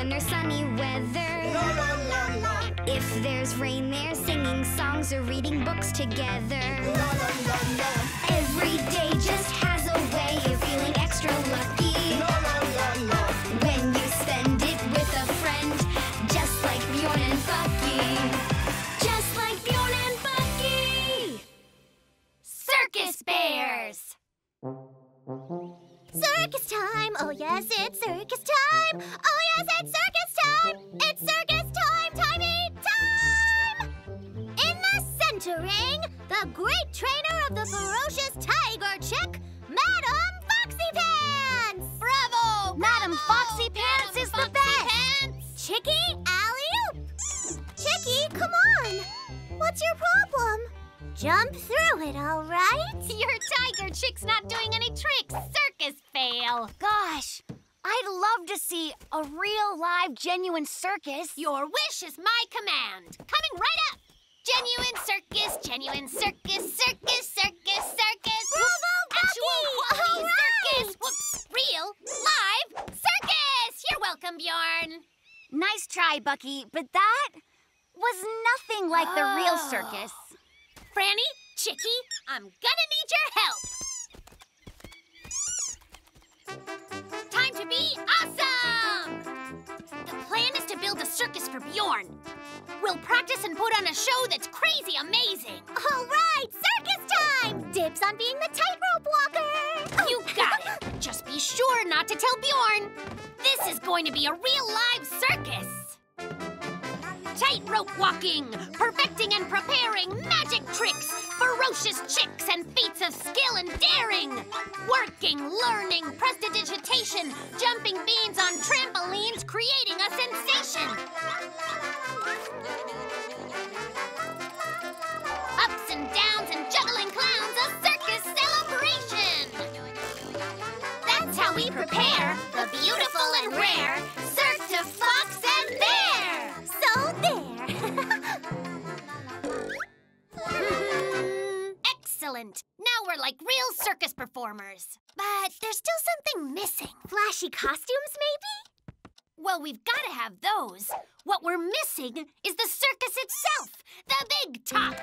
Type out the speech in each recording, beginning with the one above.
when there's sunny weather. La la la la. If there's rain, they're singing songs or reading books together. La la la la. Every day just has a way of feeling extra lucky. La la la la. When you spend it with a friend, just like Bjorn and Bucky. Just like Bjorn and Bucky. Circus Bears. Circus time! Oh yes, it's circus time! Oh yes, it's circus time! It's circus time! Time! In the center ring, the great trainer of the ferocious tiger chick, Madam Foxy Pants! Bravo! Madam Foxy Pants is the best! Pants. Chicky, alley-oop! Chicky, come on! What's your problem? Jump through it, all right? Your tiger chick's not doing any tricks. Circus fail. Gosh, I'd love to see a real, live, genuine circus. Your wish is my command. Coming right up. Genuine circus, circus, circus, circus. Bravo, Actual Bucky! quality All right! circus. Whoops. Real, live, circus. You're welcome, Bjorn. Nice try, Bucky, but that was nothing like the real circus. Franny, Chicky, I'm gonna need your help. Time to be awesome! The plan is to build a circus for Bjorn. We'll practice and put on a show that's crazy amazing. All right, circus time! Dibs on being the tightrope walker! You got it. Just be sure not to tell Bjorn. This is going to be a real live circus. Tightrope walking, perfecting and preparing magic tricks, ferocious chicks and feats of skill and daring. Working, learning, prestidigitation, jumping beans on trampolines, creating a sensation. Ups and downs and juggling clowns, a circus celebration. That's how we prepare the beautiful and rare Cirque Fox and Bear. So there! Excellent. Now we're like real circus performers. But there's still something missing. Flashy costumes, maybe? Well, we've got to have those. What we're missing is the circus itself, the big top.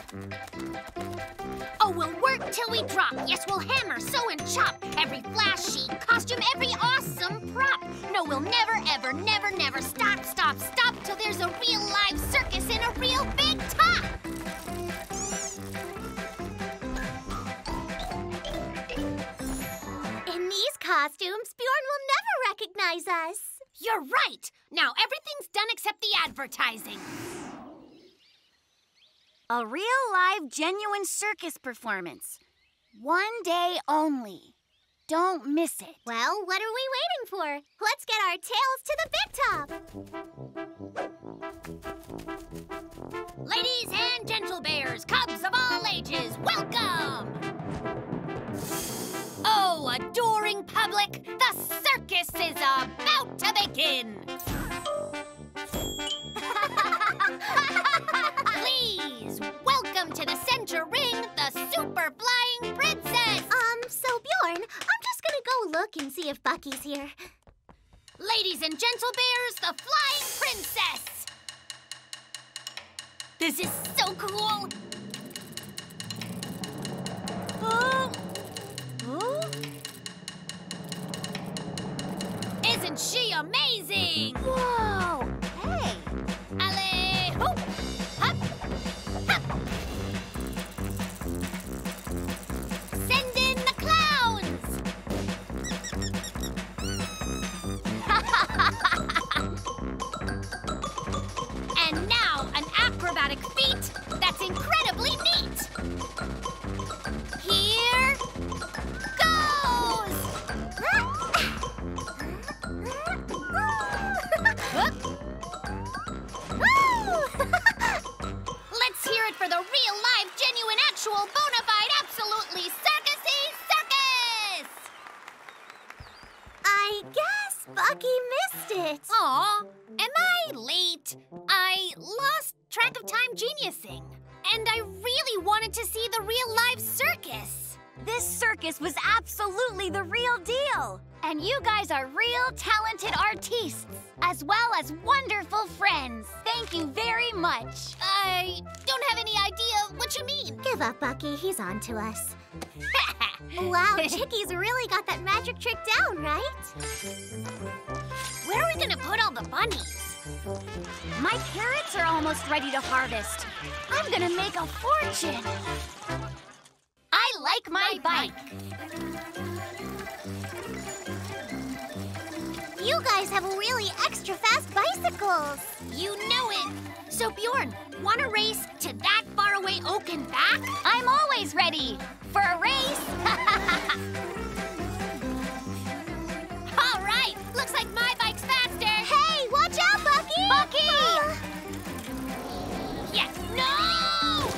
Oh, we'll work till we drop. Yes, we'll hammer, sew, and chop. Every flashy costume, every awesome prop. No, we'll never, ever, never, never stop till there's a real live circus in a real big top. In these costumes, Bjorn will never recognize us. You're right. Now everything's done except the advertising. A real, live, genuine circus performance. One day only. Don't miss it. Well, what are we waiting for? Let's get our tails to the big top. Ladies and gentle bears, cubs of all ages, welcome! Oh, adoring public, the circus is about to begin! Please, welcome to the center ring, the super flying princess! So Bjorn, I'm just gonna go look and see if Bucky's here. Ladies and gentle bears, the flying princess! This is so cool! Isn't she amazing? Whoa! Hey! Alley, hoop, hop, hop. Send in the clowns. And now an acrobatic feat that's incredibly neat. Here goes. Let's hear it for the real, live, genuine, actual, bona fide, absolutely circusy circus! I guess Bucky missed it. Aw, am I late? I lost track of time geniusing. And I really wanted to see the real live circus. This circus was absolutely the real deal. And you guys are real talented artistes, as well as wonderful friends. Thank you very much. I don't have any idea what you mean. Give up, Bucky. He's on to us. Wow, Chicky's really got that magic trick down, right? Where are we gonna put all the bunnies? My carrots are almost ready to harvest. I'm gonna make a fortune. I like my bike. You guys have really extra fast bicycles. You know it. So Bjorn, wanna race to that faraway oak and back? I'm always ready for a race. All right, looks like my bike's faster. Hey, watch out, Bucky! Bucky! Yes, no!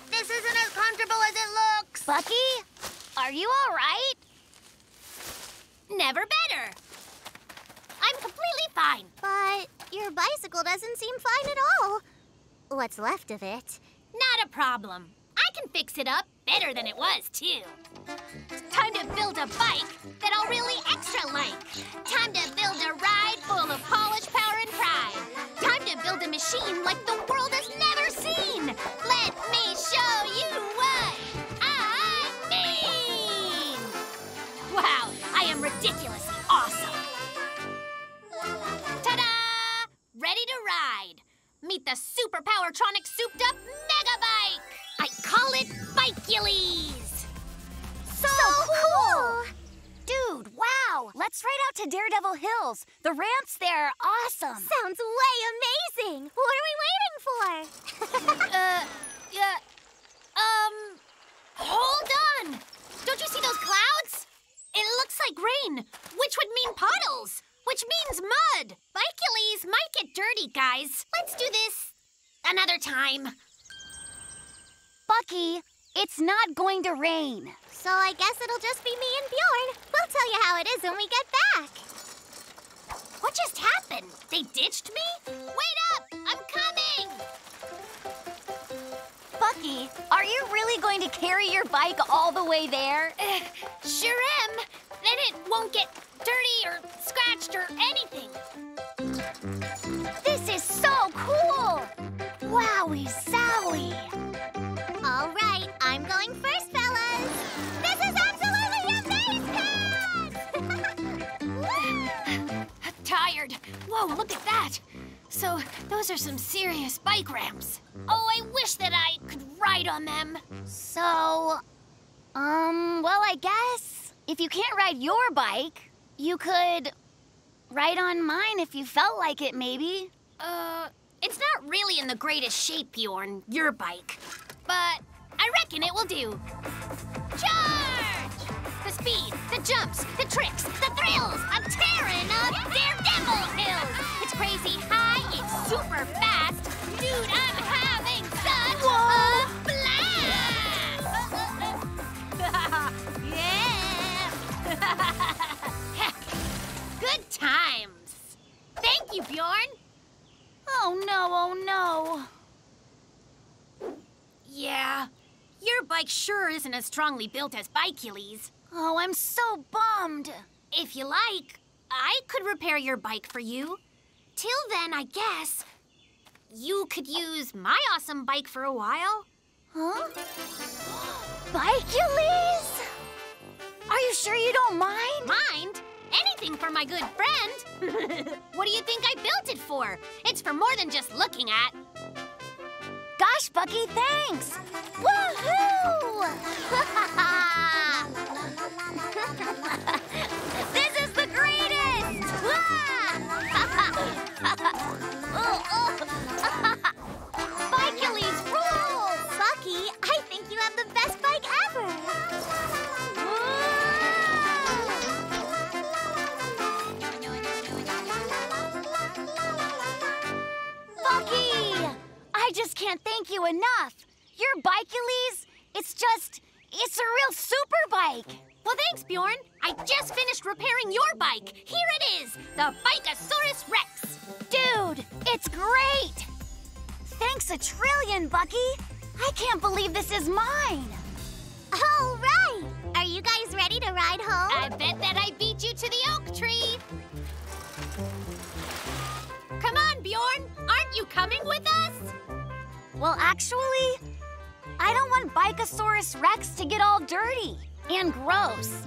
This isn't as comfortable as it looks. Bucky, are you all right? Never better. I'm completely fine. But your bicycle doesn't seem fine at all. What's left of it? Not a problem. I can fix it up better than it was, too. Time to build a bike that I'll really extra like. Time to build a ride full of polish, power, and pride. Time to build a machine like the world has never seen. Let me show you what I mean. Wow, I am ridiculously awesome. Ta-da! Ready to ride. Meet the Super Powertronic souped-up Mega Bike. I call it Bikeulys. So cool! Dude, wow! Let's ride out to Daredevil Hills. The ramps there are awesome. Sounds way amazing! What are we waiting for? Yeah, hold on. Don't you see those clouds? It looks like rain, which would mean puddles, which means mud. Bikeulys might get dirty, guys. Let's do this another time. Bucky, it's not going to rain. So I guess it'll just be me and Bjorn. We'll tell you how it is when we get back. What just happened? They ditched me? Wait up! I'm coming! Bucky, are you really going to carry your bike all the way there? Sure am. Then it won't get dirty or scratched or anything. This is so cool! Wowie zowie! All right, I'm going first, fellas. This is absolutely amazing! Tired. Whoa, look at that. So, those are some serious bike ramps. Oh, I wish that I could ride on them. So, well, I guess if you can't ride your bike, you could ride on mine if you felt like it, maybe. It's not really in the greatest shape, Bjorn, your bike. But I reckon it will do. Charge! The speed, the jumps, the tricks, the thrills. I'm tearing up Daredevil Hills. It's crazy high, it's super fast. Dude, I'm having such a blast. Yeah! Good times. Thank you, Bjorn. Oh no, oh no. Yeah, your bike sure isn't as strongly built as Bikeulys. Oh, I'm so bummed. If you like, I could repair your bike for you. Till then, I guess you could use my awesome bike for a while. Huh? Bikeulys? Are you sure you don't mind? Mind? Anything for my good friend. What do you think I built it for? It's for more than just looking at. Gosh, Bucky, thanks! Woohoo! This is the greatest! Bikeulys rule! Bucky, I think you have the best bike ever. Bucky! I just can't thank you enough. Your Bikeulys, it's a real super bike. Well, thanks, Bjorn. I just finished repairing your bike. Here it is, the Bikeosaurus Rex. Dude, it's great! Thanks a trillion, Bucky. I can't believe this is mine. All right! Are you guys ready to ride home? I bet that I beat you to the oak tree. Come on, Bjorn. Aren't you coming with us? Well, actually, I don't want Bikosaurus Rex to get all dirty and gross.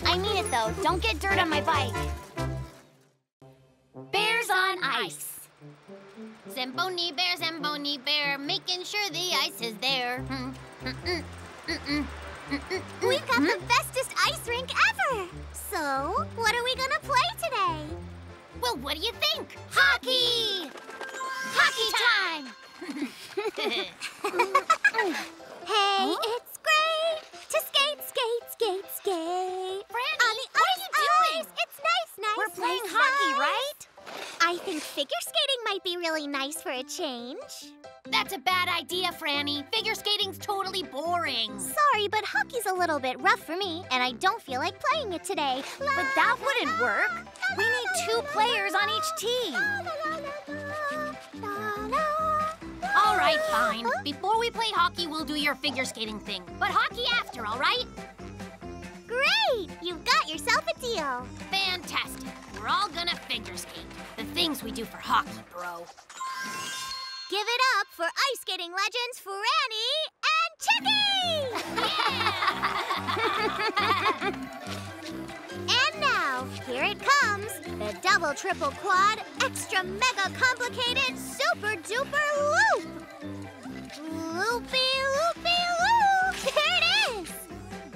I mean it though, don't get dirt on my bike. Bears on ice. Zamboni bear, making sure the ice is there. We've got the bestest ice rink ever! So, what are we gonna play today? Well, what do you think? Hockey! Hockey time! Hey, it's great to skate, skate, skate, skate. Franny, on the what ice, are you doing? ice. It's nice, nice. We're playing nice, hockey, nice. right? I think figure skating might be really nice for a change. That's a bad idea, Franny. Figure skating's totally boring. Sorry, but hockey's a little bit rough for me, and I don't feel like playing it today. But that wouldn't work. We need 2 players on each team. All right, fine. Before we play hockey, we'll do your figure skating thing. But hockey after, all right? Great! You've got yourself a deal. Fantastic. We're all gonna figure skate. The things we do for hockey, bro. Give it up for ice skating legends Franny and Chicky! And now, here it comes. The double, triple, quad, extra, mega complicated, super duper loop! Loopy, loopy, loop! There it is!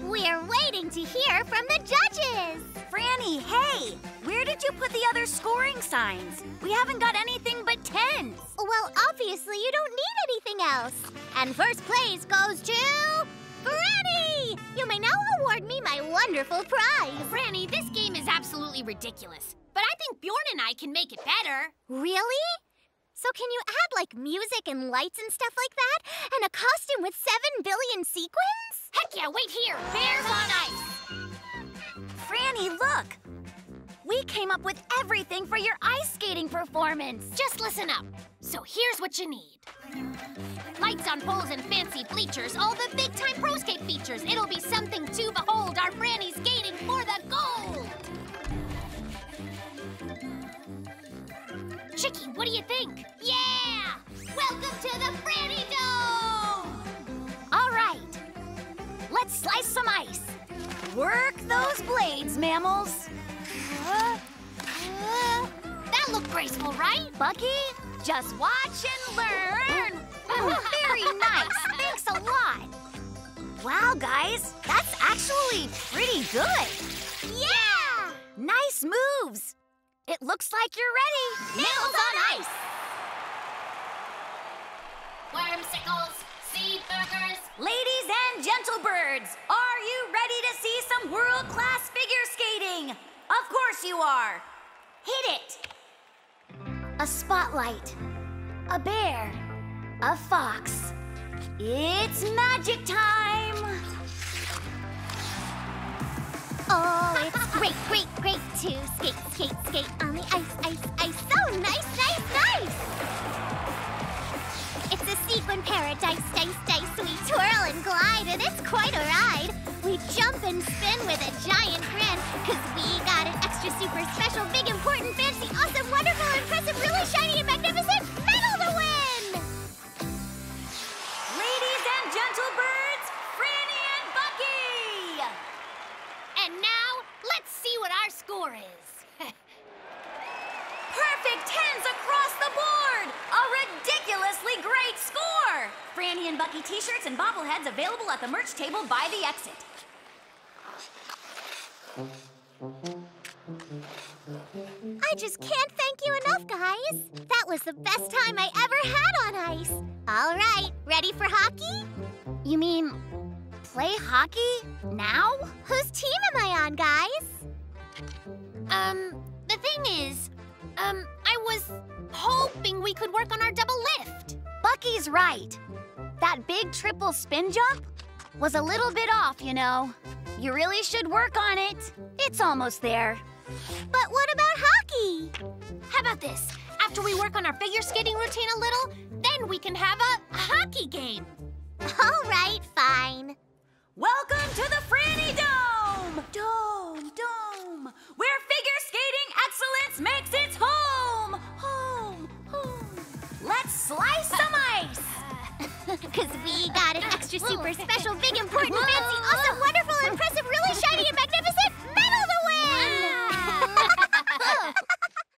We're waiting to hear from the judges! Franny, hey! Where did you put the other scoring signs? We haven't got anything but 10s. Well, obviously you don't need anything else. And first place goes to Franny! You may now award me my wonderful prize. Franny, this game is absolutely ridiculous. But I think Bjorn and I can make it better. Really? So can you add, like, music and lights and stuff like that? And a costume with 7 billion sequins? Heck yeah, wait here. Bears on ice. Franny, look! We came up with everything for your ice skating performance. Just listen up. So here's what you need. Lights on poles and fancy bleachers, all the big-time pro skate features. It'll be something to behold, our Franny skating for the gold. Chicky, what do you think? Yeah! Welcome to the Franny Dome! All right, let's slice some ice. Work those blades, mammals. That looked graceful, right? Bucky, just watch and learn. Very nice, thanks a lot. Wow, guys, that's actually pretty good. Yeah! Nice moves. It looks like you're ready. Nails on ice! Wormsicles, seed burgers. Ladies and gentlebirds, are you ready to see some world-class figure skating? Of course you are. Hit it. A spotlight, a bear, a fox. It's magic time. Oh, it's great, great, great to skate, skate, skate on the ice, ice, ice. So nice, nice, nice! It's a sequin paradise, dice, dice. We twirl and glide, and it's quite a ride. We jump and spin with a giant grin, 'cause we got an extra super special, big, important, fancy, awesome, wonderful, impressive, really shiny and magnificent medal to win! Ladies and gentlebirds, Franny and Bucky! And now, let's see what our score is. Perfect 10s across the board! A ridiculously great score! Franny and Bucky t-shirts and bobbleheads available at the merch table by the exit. I just can't thank you enough, guys. That was the best time I ever had on ice. All right, ready for hockey? You mean play hockey now? Whose team am I on, guys? The thing is, I was hoping we could work on our double lift. Bucky's right. That big triple spin jump was a little bit off, you know. You really should work on it. It's almost there. But what about hockey? How about this? After we work on our figure skating routine a little, then we can have a hockey game. All right, fine. Welcome to the Franny Dome! Dome, where figure skating excellence makes its home! Home. Let's slice some ice! Because we got an extra super special big important fancy awesome